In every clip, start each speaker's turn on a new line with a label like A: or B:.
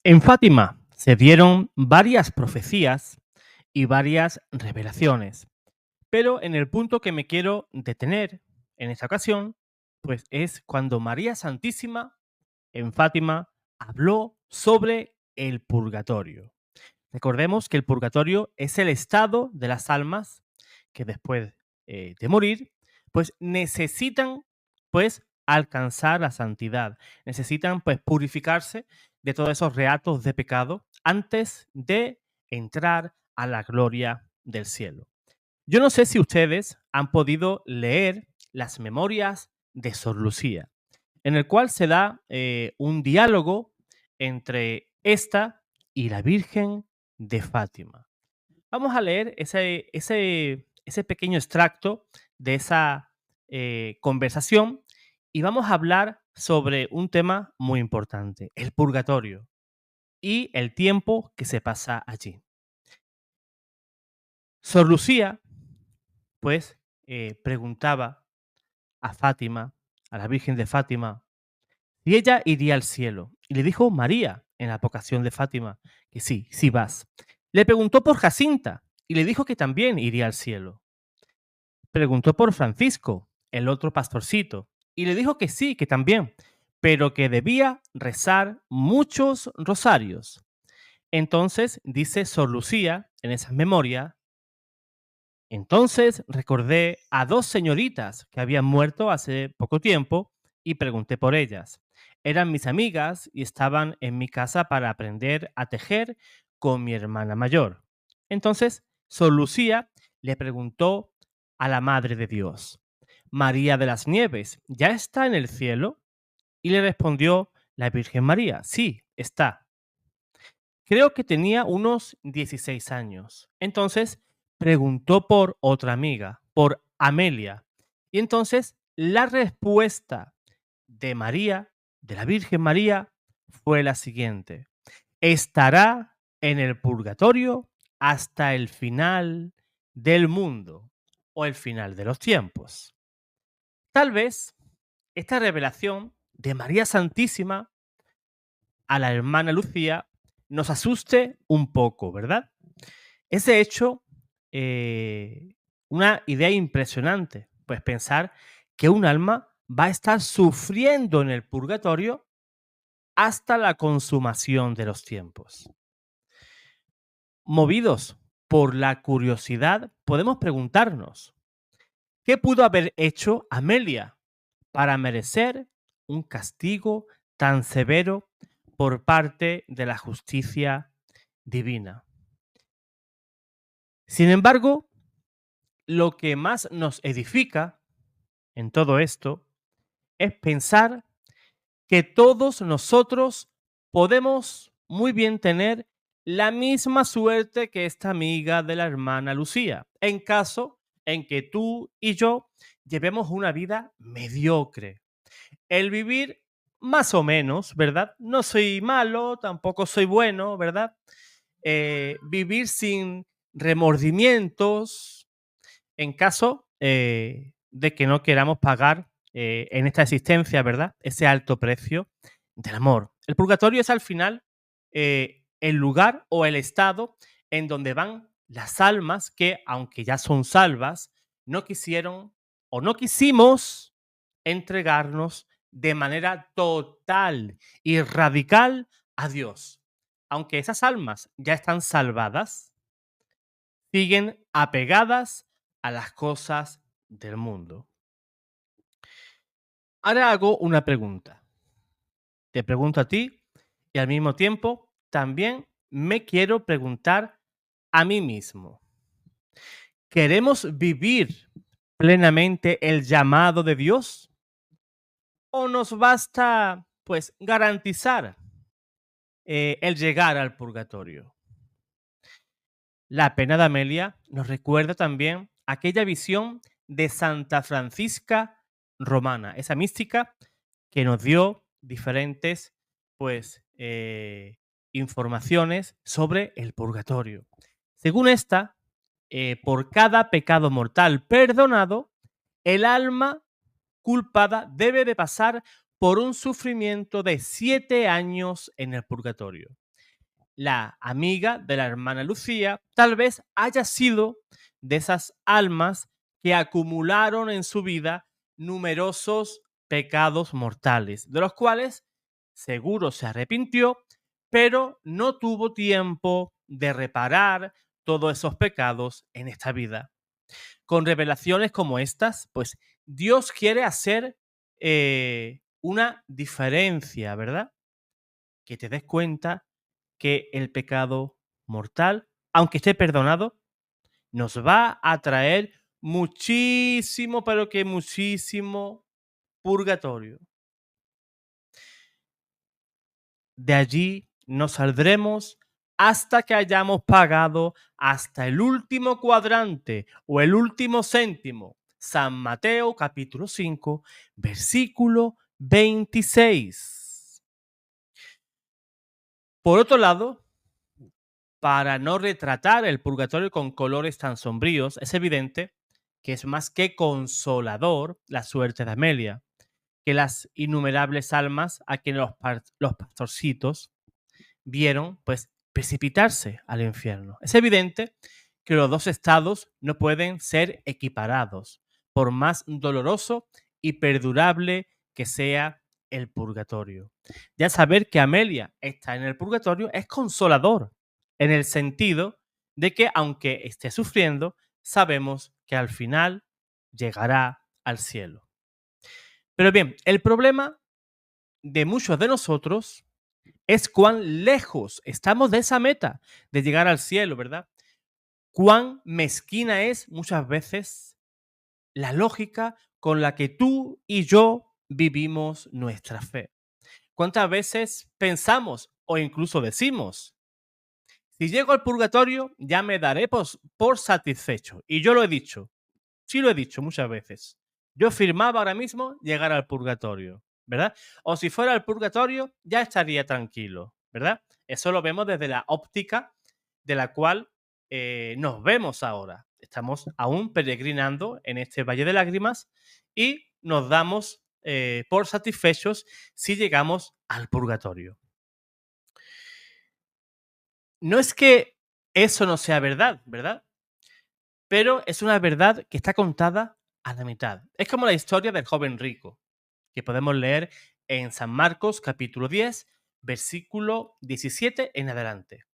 A: En Fátima se dieron varias profecías y varias revelaciones, pero en el punto que me quiero detener en esta ocasión, pues es cuando María Santísima en Fátima habló sobre el purgatorio. Recordemos que el purgatorio es el estado de las almas que después de morir, pues necesitan pues alcanzar la santidad, necesitan pues purificarse de todos esos reatos de pecado antes de entrar a la gloria del cielo. Yo no sé si ustedes han podido leer las memorias de Sor Lucía, en el cual se da un diálogo entre esta y la Virgen de Fátima. Vamos a leer ese pequeño extracto de esa conversación y vamos a hablar sobre un tema muy importante, el purgatorio y el tiempo que se pasa allí. Sor Lucía, pues, preguntaba a Fátima, a la Virgen de Fátima, y ella iría al cielo. Y le dijo María en la vocación de Fátima que sí, sí vas. Le preguntó por Jacinta y le dijo que también iría al cielo. Preguntó por Francisco, el otro pastorcito, y le dijo que sí, que también, pero que debía rezar muchos rosarios. Entonces dice Sor Lucía en esas memorias: entonces recordé a dos señoritas que habían muerto hace poco tiempo y pregunté por ellas. Eran mis amigas y estaban en mi casa para aprender a tejer con mi hermana mayor. Entonces, Sor Lucía le preguntó a la Madre de Dios: María de las Nieves, ¿ya está en el cielo? Y le respondió la Virgen María: sí, está. Creo que tenía unos 16 años. Entonces preguntó por otra amiga, por Amelia. Y entonces la respuesta de María, de la Virgen María, fue la siguiente: estará en el purgatorio hasta el final del mundo o el final de los tiempos. Tal vez esta revelación de María Santísima a la hermana Lucía nos asuste un poco, ¿verdad? Es de hecho una idea impresionante, pues pensar que un alma va a estar sufriendo en el purgatorio hasta la consumación de los tiempos. Movidos por la curiosidad, podemos preguntarnos, ¿qué pudo haber hecho Amelia para merecer un castigo tan severo por parte de la justicia divina? Sin embargo, lo que más nos edifica en todo esto es pensar que todos nosotros podemos muy bien tener la misma suerte que esta amiga de la hermana Lucía, en caso en que tú y yo llevemos una vida mediocre. El vivir más o menos, ¿verdad? No soy malo, tampoco soy bueno, ¿verdad? Vivir sin remordimientos en caso de que no queramos pagar en esta existencia, ¿verdad? Ese alto precio del amor. El purgatorio es al final el lugar o el estado en donde van las almas que, aunque ya son salvas, no quisieron o no quisimos entregarnos de manera total y radical a Dios. Aunque esas almas ya están salvadas, siguen apegadas a las cosas del mundo. Ahora hago una pregunta. Te pregunto a ti y al mismo tiempo también me quiero preguntar a mí mismo. ¿Queremos vivir plenamente el llamado de Dios? ¿O nos basta, pues, garantizar el llegar al purgatorio? La pena de Amelia nos recuerda también aquella visión de Santa Francisca Romana, esa mística que nos dio diferentes pues, informaciones sobre el purgatorio. Según esta, por cada pecado mortal perdonado, el alma culpada debe de pasar por un sufrimiento de 7 años en el purgatorio. La amiga de la hermana Lucía tal vez haya sido de esas almas que acumularon en su vida numerosos pecados mortales, de los cuales seguro se arrepintió, pero no tuvo tiempo de reparar todos esos pecados en esta vida. Con revelaciones como estas, pues Dios quiere hacer una diferencia, ¿verdad? Que te des cuenta que el pecado mortal, aunque esté perdonado, nos va a traer muchísimo, pero que muchísimo purgatorio. De allí no saldremos hasta que hayamos pagado hasta el último cuadrante o el último céntimo. San Mateo capítulo 5, versículo 26. Por otro lado, para no retratar el purgatorio con colores tan sombríos, es evidente que es más que consolador la suerte de Amelia, que las innumerables almas a quienes los pastorcitos vieron pues precipitarse al infierno. Es evidente que los dos estados no pueden ser equiparados, por más doloroso y perdurable que sea el purgatorio. Ya saber que Amelia está en el purgatorio es consolador, en el sentido de que aunque esté sufriendo, sabemos que al final llegará al cielo. Pero bien, el problema de muchos de nosotros es cuán lejos estamos de esa meta, de llegar al cielo, ¿verdad? Cuán mezquina es muchas veces la lógica con la que tú y yo vivimos nuestra fe. ¿Cuántas veces pensamos o incluso decimos, si llego al purgatorio ya me daré por satisfecho? Y yo lo he dicho, sí lo he dicho muchas veces. Yo firmaba ahora mismo llegar al purgatorio, ¿verdad? O si fuera al purgatorio, ya estaría tranquilo, ¿verdad? Eso lo vemos desde la óptica de la cual nos vemos ahora. Estamos aún peregrinando en este valle de lágrimas y nos damos por satisfechos si llegamos al purgatorio. No es que eso no sea verdad, ¿verdad? Pero es una verdad que está contada a la mitad. Es como la historia del joven rico, que podemos leer en San Marcos capítulo 10, versículo 17 en adelante.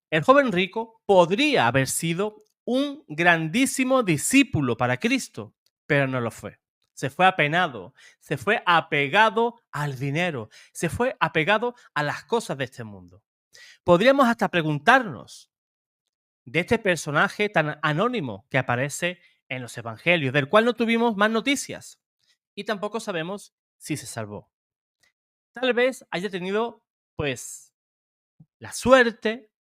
A: El joven rico podría haber sido un grandísimo discípulo para Cristo, pero no lo fue. Se fue apenado, se fue apegado al dinero, se fue apegado a las cosas de este mundo. Podríamos hasta preguntarnos, de este personaje tan anónimo que aparece en los evangelios, del cual no tuvimos más noticias y tampoco sabemos si se salvó. Tal vez haya tenido, pues, la suerte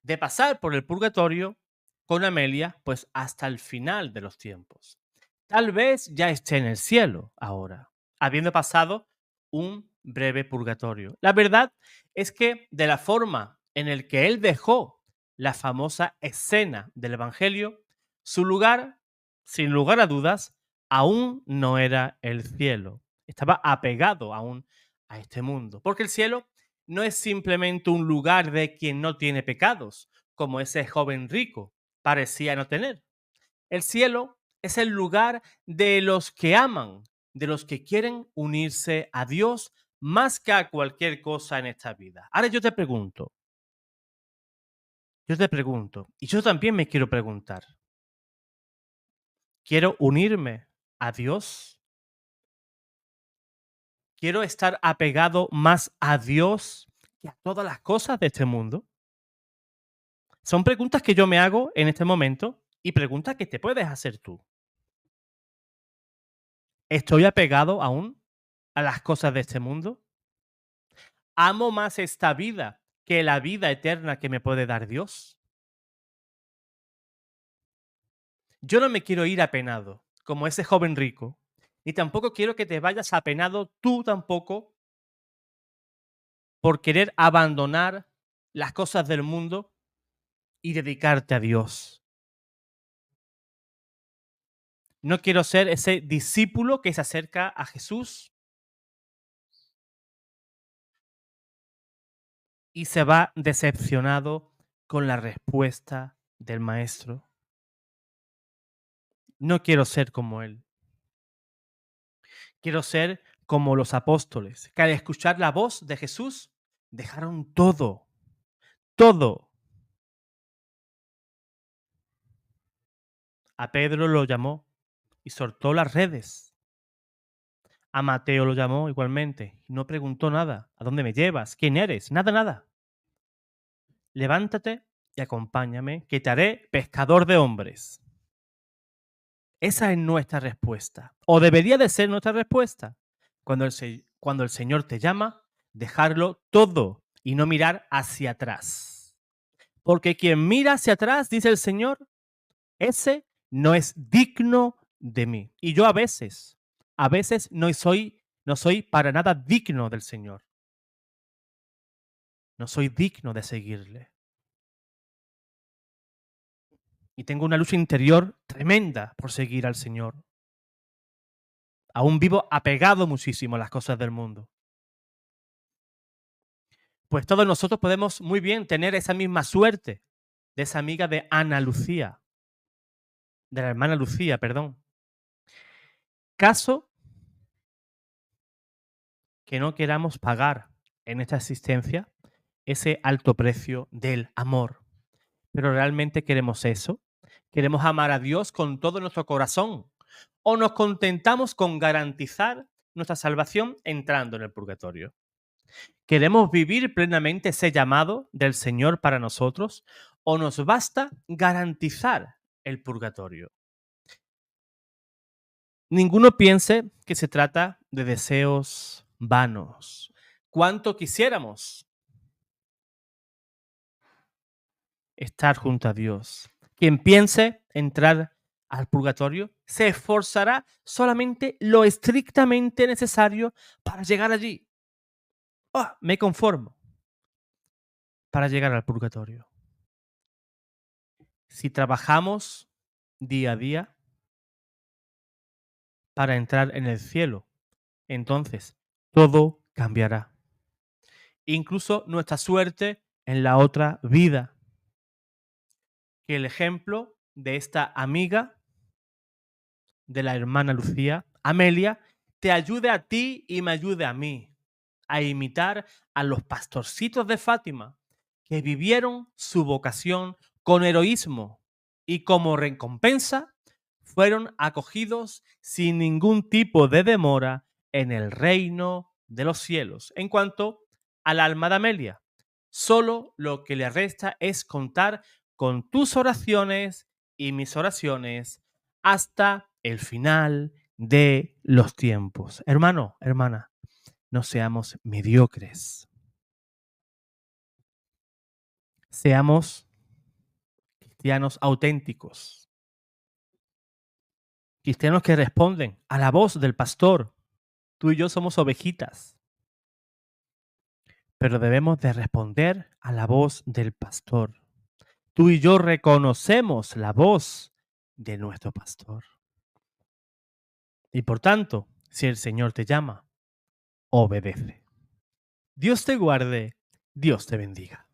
A: de pasar por el purgatorio con Amelia, pues, hasta el final de los tiempos. Tal vez ya esté en el cielo ahora, habiendo pasado un breve purgatorio. La verdad es que de la forma en el que él dejó la famosa escena del Evangelio, su lugar, sin lugar a dudas, aún no era el cielo. Estaba apegado aún a este mundo. Porque el cielo no es simplemente un lugar de quien no tiene pecados, como ese joven rico parecía no tener. El cielo es el lugar de los que aman, de los que quieren unirse a Dios más que a cualquier cosa en esta vida. Ahora yo te pregunto, y yo también me quiero preguntar, ¿quiero unirme a Dios? ¿Quiero estar apegado más a Dios que a todas las cosas de este mundo? Son preguntas que yo me hago en este momento y preguntas que te puedes hacer tú. ¿Estoy apegado aún a las cosas de este mundo? ¿Amo más esta vida que la vida eterna que me puede dar Dios? Yo no me quiero ir apenado, como ese joven rico, ni tampoco quiero que te vayas apenado tú tampoco por querer abandonar las cosas del mundo y dedicarte a Dios. No quiero ser ese discípulo que se acerca a Jesús y se va decepcionado con la respuesta del maestro. No quiero ser como él. Quiero ser como los apóstoles, que al escuchar la voz de Jesús dejaron todo, todo. A Pedro lo llamó y soltó las redes. A Mateo lo llamó igualmente y no preguntó nada. ¿A dónde me llevas? ¿Quién eres? Nada, nada. Levántate y acompáñame, que te haré pescador de hombres. Esa es nuestra respuesta. O debería de ser nuestra respuesta. Cuando el Señor te llama, dejarlo todo y no mirar hacia atrás. Porque quien mira hacia atrás, dice el Señor, ese no es digno de mí. Y yo a veces no soy para nada digno del Señor. No soy digno de seguirle. Y tengo una lucha interior tremenda por seguir al Señor. Aún vivo apegado muchísimo a las cosas del mundo. Pues todos nosotros podemos muy bien tener esa misma suerte de esa amiga de Ana Lucía, de la hermana Lucía, perdón. Caso que no queramos pagar en esta existencia ese alto precio del amor. Pero realmente queremos eso. Queremos amar a Dios con todo nuestro corazón. O nos contentamos con garantizar nuestra salvación entrando en el purgatorio. ¿Queremos vivir plenamente ese llamado del Señor para nosotros o nos basta garantizar el purgatorio? Ninguno piense que se trata de deseos vanos. ¿Cuánto quisiéramos estar junto a Dios? Quien piense entrar al purgatorio se esforzará solamente lo estrictamente necesario para llegar allí. Me conformo para llegar al purgatorio. Si trabajamos día a día para entrar en el cielo, entonces todo cambiará. Incluso nuestra suerte en la otra vida. Que el ejemplo de esta amiga de la hermana Lucía, Amelia, te ayude a ti y me ayude a mí a imitar a los pastorcitos de Fátima que vivieron su vocación con heroísmo y como recompensa fueron acogidos sin ningún tipo de demora en el reino de los cielos. En cuanto al alma de Amelia, solo lo que le resta es contar con tus oraciones y mis oraciones hasta el final de los tiempos. Hermano, hermana, no seamos mediocres. Seamos cristianos auténticos. Cristianos que responden a la voz del pastor. Tú y yo somos ovejitas, pero debemos de responder a la voz del pastor. Tú y yo reconocemos la voz de nuestro pastor. Y por tanto, si el Señor te llama, obedece. Dios te guarde, Dios te bendiga.